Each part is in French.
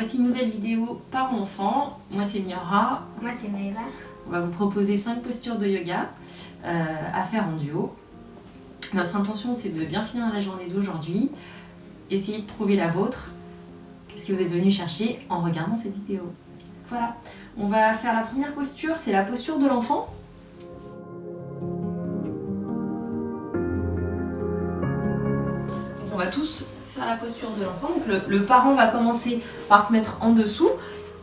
Voici une nouvelle vidéo par enfant. Moi c'est Miora. Moi c'est Maëva. On va vous proposer 5 postures de yoga à faire en duo. Notre intention c'est de bien finir la journée d'aujourd'hui. Essayez de trouver la vôtre. Qu'est-ce que vous êtes venu chercher en regardant cette vidéo. Voilà. On va faire la première posture, c'est la posture de l'enfant. On va tous faire la posture de l'enfant. Donc le parent va commencer par se mettre en dessous.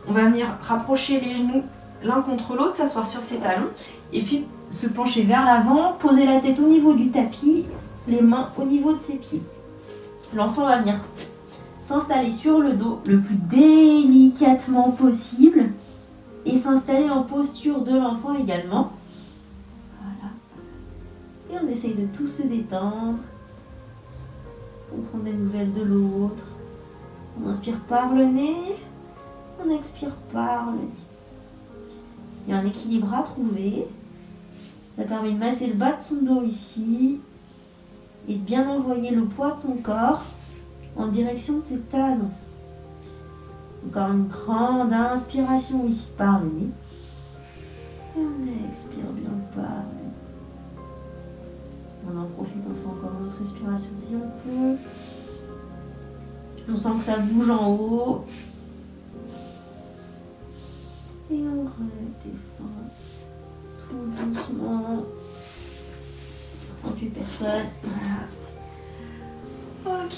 On va venir rapprocher les genoux l'un contre l'autre, s'asseoir sur ses talons. Et puis se pencher vers l'avant, poser la tête au niveau du tapis, les mains au niveau de ses pieds. L'enfant va venir s'installer sur le dos le plus délicatement possible et s'installer en posture de l'enfant également. Voilà. Et on essaye de tout se détendre. On prend des nouvelles de l'autre. On inspire par le nez. On expire par le nez. Il y a un équilibre à trouver. Ça permet de masser le bas de son dos ici et de bien envoyer le poids de son corps en direction de ses talons. Encore une grande inspiration ici par le nez. Et on expire bien par le nez. On en profite, on fait encore une autre respiration si on peut. On sent que ça bouge en haut. Et on redescend tout doucement. 108 personnes. Voilà. Ok.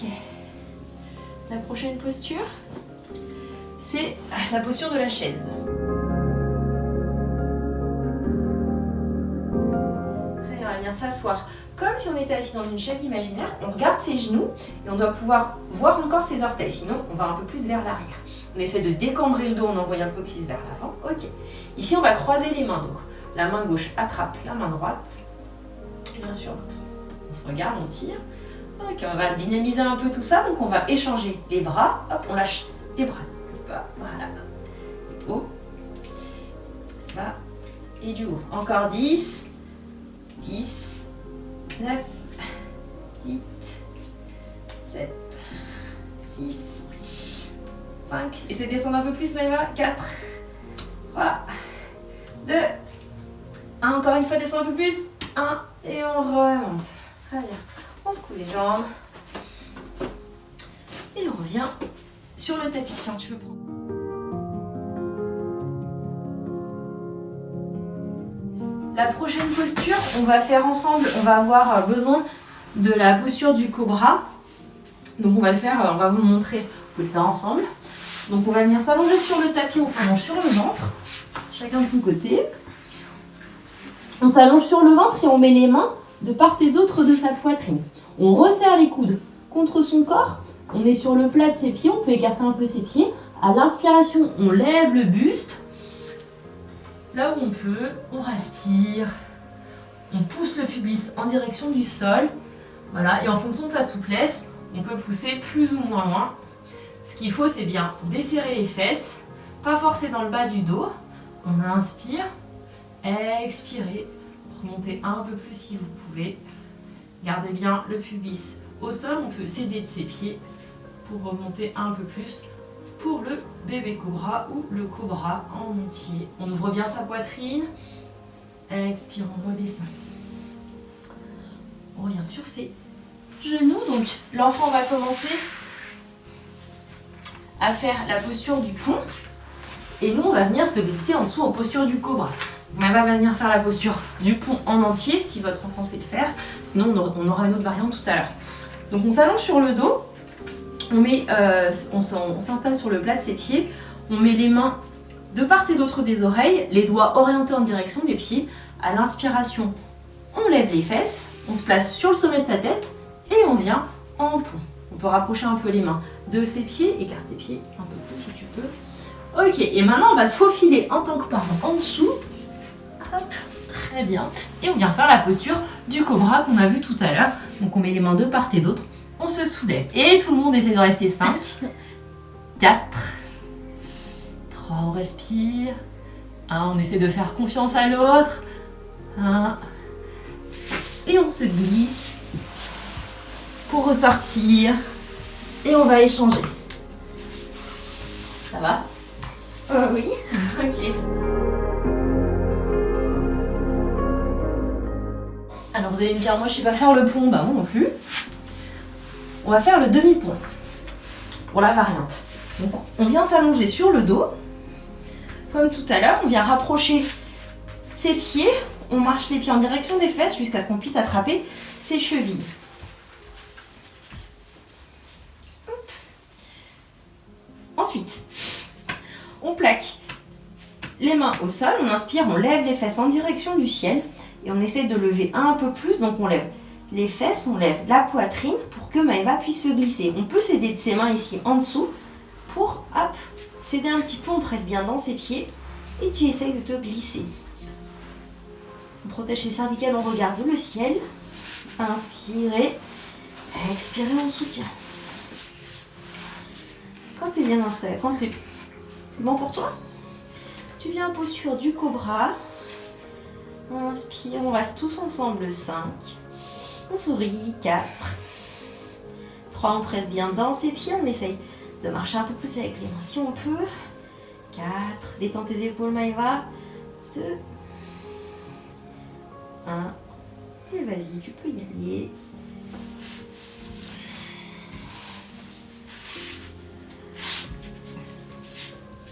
La prochaine posture, c'est la posture de la chaise. Très bien, on va venir s'asseoir comme si on était assis dans une chaise imaginaire. On regarde ses genoux et on doit pouvoir voir encore ses orteils. Sinon, on va un peu plus vers l'arrière. On essaie de décambrer le dos en envoyant le coccyx vers l'avant. Ok. Ici, on va croiser les mains. Donc, la main gauche attrape la main droite. Et bien sûr, l'autre. On se regarde, on tire. Ok, on va dynamiser un peu tout ça. Donc, on va échanger les bras. Hop, on lâche les bras. Bas, voilà. Haut. Bas. Et du haut. Encore 10. 10. 9. 8. 7. 6. 5. Et c'est descendre un peu plus, Maëva. 4. 3. 2. 1. Encore une fois, descend un peu plus. 1. Et on remonte. Très bien. On secoue les jambes. Et on revient sur le tapis. Tiens, tu peux prendre. La prochaine posture, on va faire ensemble. On va avoir besoin de la posture du cobra. Donc on va le faire, on va vous le montrer. Vous pouvez le faire ensemble. Donc on va venir s'allonger sur le tapis, on s'allonge sur le ventre. Chacun de son côté. On s'allonge sur le ventre et on met les mains de part et d'autre de sa poitrine. On resserre les coudes contre son corps. On est sur le plat de ses pieds, on peut écarter un peu ses pieds. À l'inspiration, on lève le buste. Là où on peut, on respire. On pousse le pubis en direction du sol. Voilà, et en fonction de sa souplesse, on peut pousser plus ou moins loin. Ce qu'il faut, c'est bien desserrer les fesses, pas forcer dans le bas du dos. On inspire, expirez, remontez un peu plus si vous pouvez. Gardez bien le pubis au sol, on peut s'aider de ses pieds pour remonter un peu plus pour le bébé cobra ou le cobra en entier. On ouvre bien sa poitrine, expire, on redescend. On revient sur ses genoux, donc l'enfant va commencer à faire la posture du pont et nous on va venir se glisser en dessous en posture du cobra. On va venir faire la posture du pont en entier si votre enfant sait le faire, sinon on aura une autre variante tout à l'heure. Donc on s'allonge sur le dos, on s'installe sur le plat de ses pieds, on met les mains de part et d'autre des oreilles, les doigts orientés en direction des pieds. À l'inspiration, on lève les fesses, on se place sur le sommet de sa tête et on vient en pont. On peut rapprocher un peu les mains de ses pieds, écarte tes pieds un peu plus si tu peux. Ok, et maintenant on va se faufiler en tant que parent en dessous. Hop, très bien. Et on vient faire la posture du cobra qu'on a vu tout à l'heure. Donc on met les mains de part et d'autre, on se soulève. Et tout le monde essaie de rester 5, 4, 3, on respire. 1, on essaie de faire confiance à l'autre. 1, et on se glisse pour ressortir. Et on va échanger. Ça va? Oui. Ok. Alors vous allez me dire, moi je sais pas faire le pont, bah moi non plus. On va faire le demi-pont pour la variante. Donc on vient s'allonger sur le dos. Comme tout à l'heure, on vient rapprocher ses pieds. On marche les pieds en direction des fesses jusqu'à ce qu'on puisse attraper ses chevilles. Hop. Ensuite, on plaque les mains au sol. On inspire, on lève les fesses en direction du ciel. Et on essaie de lever un peu plus. Donc on lève les fesses, on lève la poitrine pour que Maëva puisse se glisser. On peut s'aider de ses mains ici en dessous pour, hop, s'aider un petit peu. On presse bien dans ses pieds et tu essayes de te glisser. On protège les cervicales, on regarde le ciel. Inspirez, expirez, on soutient. Quand tu es bien installé, c'est bon pour toi? Tu viens en posture du cobra. On inspire, on reste tous ensemble 5. On sourit 4. 3, on presse bien dans ses pieds. On essaye de marcher un peu plus avec les mains si on peut. 4, détends tes épaules Maëva. 2, 1. Et vas-y, tu peux y aller.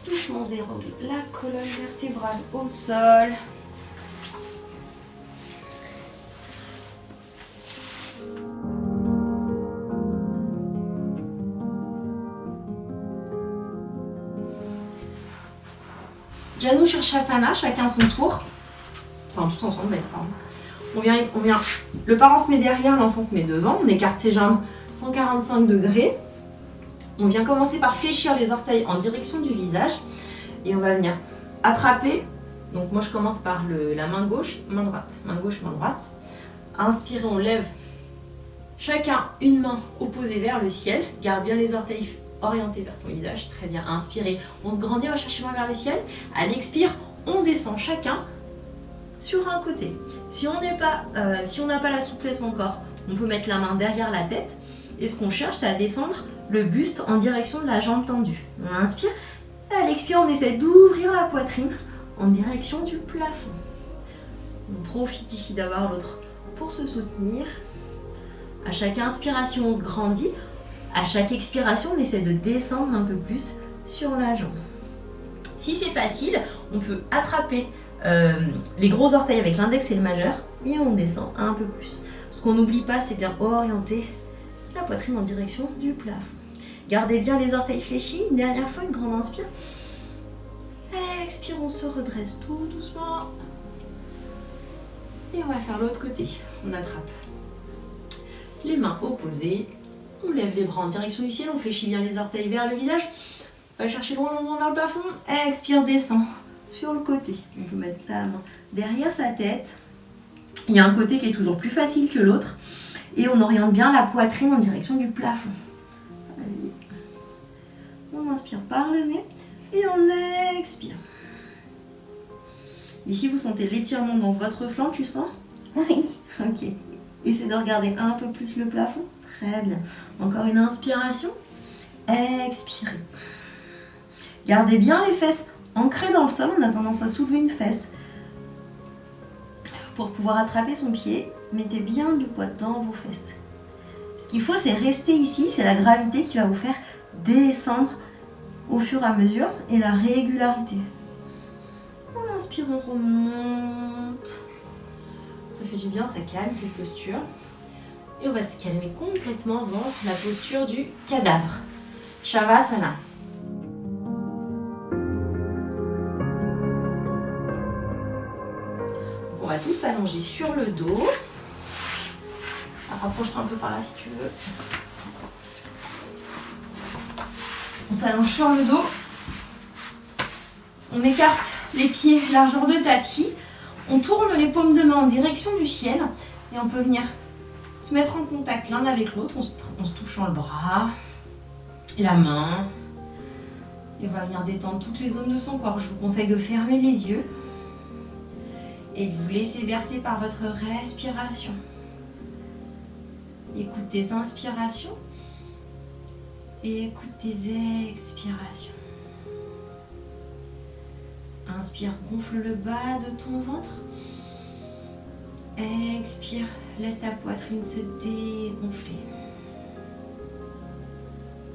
Doucement déroule la colonne vertébrale au sol. Janu Shirshasana, chacun son tour. Enfin, tous ensemble, pardon. On vient, le parent se met derrière, l'enfant se met devant. On écarte ses jambes 145 degrés. On vient commencer par fléchir les orteils en direction du visage. Et on va venir attraper. Donc moi, je commence par la main gauche, main droite. Main gauche, main droite. Inspirez, on lève chacun une main opposée vers le ciel. Garde bien les orteils orienté vers ton visage, très bien. Inspirez, on se grandit, on va chercher loin vers le ciel. À l'expire, on descend chacun sur un côté. Si on n'a pas la souplesse encore, on peut mettre la main derrière la tête. Et ce qu'on cherche, c'est à descendre le buste en direction de la jambe tendue. On inspire. À l'expire, on essaie d'ouvrir la poitrine en direction du plafond. On profite ici d'avoir l'autre pour se soutenir. À chaque inspiration, on se grandit. À chaque expiration, on essaie de descendre un peu plus sur la jambe. Si c'est facile, on peut attraper les gros orteils avec l'index et le majeur et on descend un peu plus. Ce qu'on n'oublie pas, c'est bien orienter la poitrine en direction du plafond. Gardez bien les orteils fléchis. Une dernière fois, une grande inspire. Expire, on se redresse tout doucement. Et on va faire l'autre côté. On attrape les mains opposées. On lève les bras en direction du ciel, on fléchit bien les orteils vers le visage. On va chercher loin vers le plafond. Expire, descend sur le côté. On peut mettre la main derrière sa tête. Il y a un côté qui est toujours plus facile que l'autre. Et on oriente bien la poitrine en direction du plafond. Allez. On inspire par le nez et on expire. Ici, vous sentez l'étirement dans votre flanc, tu sens? Oui. Ok. Essayez de regarder un peu plus le plafond. Très bien. Encore une inspiration. Expirez. Gardez bien les fesses ancrées dans le sol. On a tendance à soulever une fesse. Pour pouvoir attraper son pied, mettez bien du poids dans vos fesses. Ce qu'il faut, c'est rester ici. C'est la gravité qui va vous faire descendre au fur et à mesure et la régularité. On inspire, on remonte. Ça fait du bien, ça calme cette posture. Et on va se calmer complètement en faisant la posture du cadavre. Shavasana. On va tous s'allonger sur le dos. Rapproche-toi un peu par là si tu veux. On s'allonge sur le dos. On écarte les pieds largeur de tapis. On tourne les paumes de main en direction du ciel. Et on peut venir se mettre en contact l'un avec l'autre. On se touchant le bras et la main. Et on va venir détendre toutes les zones de son corps. Je vous conseille de fermer les yeux. Et de vous laisser bercer par votre respiration. Écoute tes inspirations. Et écoute tes expirations. Inspire, gonfle le bas de ton ventre. Expire, laisse ta poitrine se dégonfler.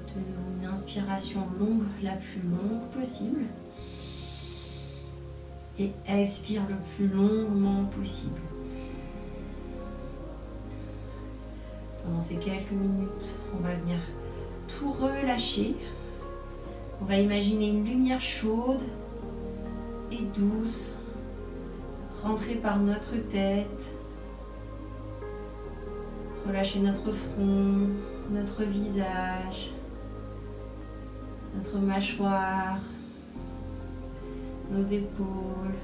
De nouveau, une inspiration longue, la plus longue possible. Et expire le plus longuement possible. Pendant ces quelques minutes, on va venir tout relâcher. On va imaginer une lumière chaude et douce rentrer par notre tête. Relâcher notre front, notre visage, notre mâchoire, nos épaules.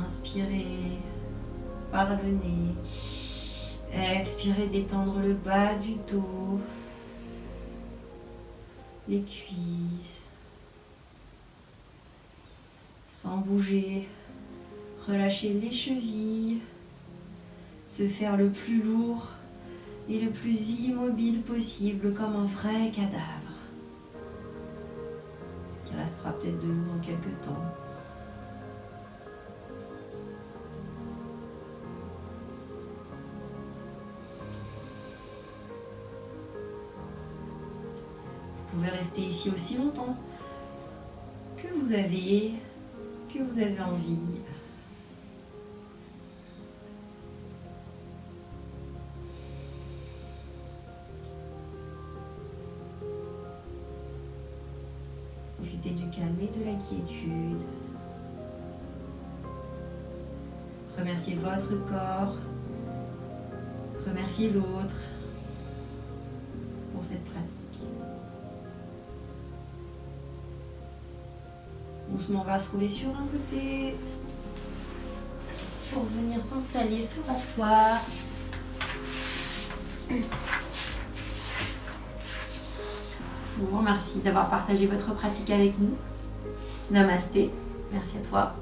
Inspirez par le nez. Expirez, détendre le bas du dos, les cuisses. Sans bouger, relâchez les chevilles. Se faire le plus lourd et le plus immobile possible, comme un vrai cadavre. Ce qui restera peut-être de nous dans quelques temps. Vous pouvez rester ici aussi longtemps que vous avez envie. Profitez du calme et de la quiétude. Remerciez votre corps. Remerciez l'autre pour cette pratique. Doucement, on va se rouler sur un côté pour venir s'installer, se rasseoir. Je vous remercie d'avoir partagé votre pratique avec nous. Namasté. Merci à toi.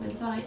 Bonne soirée.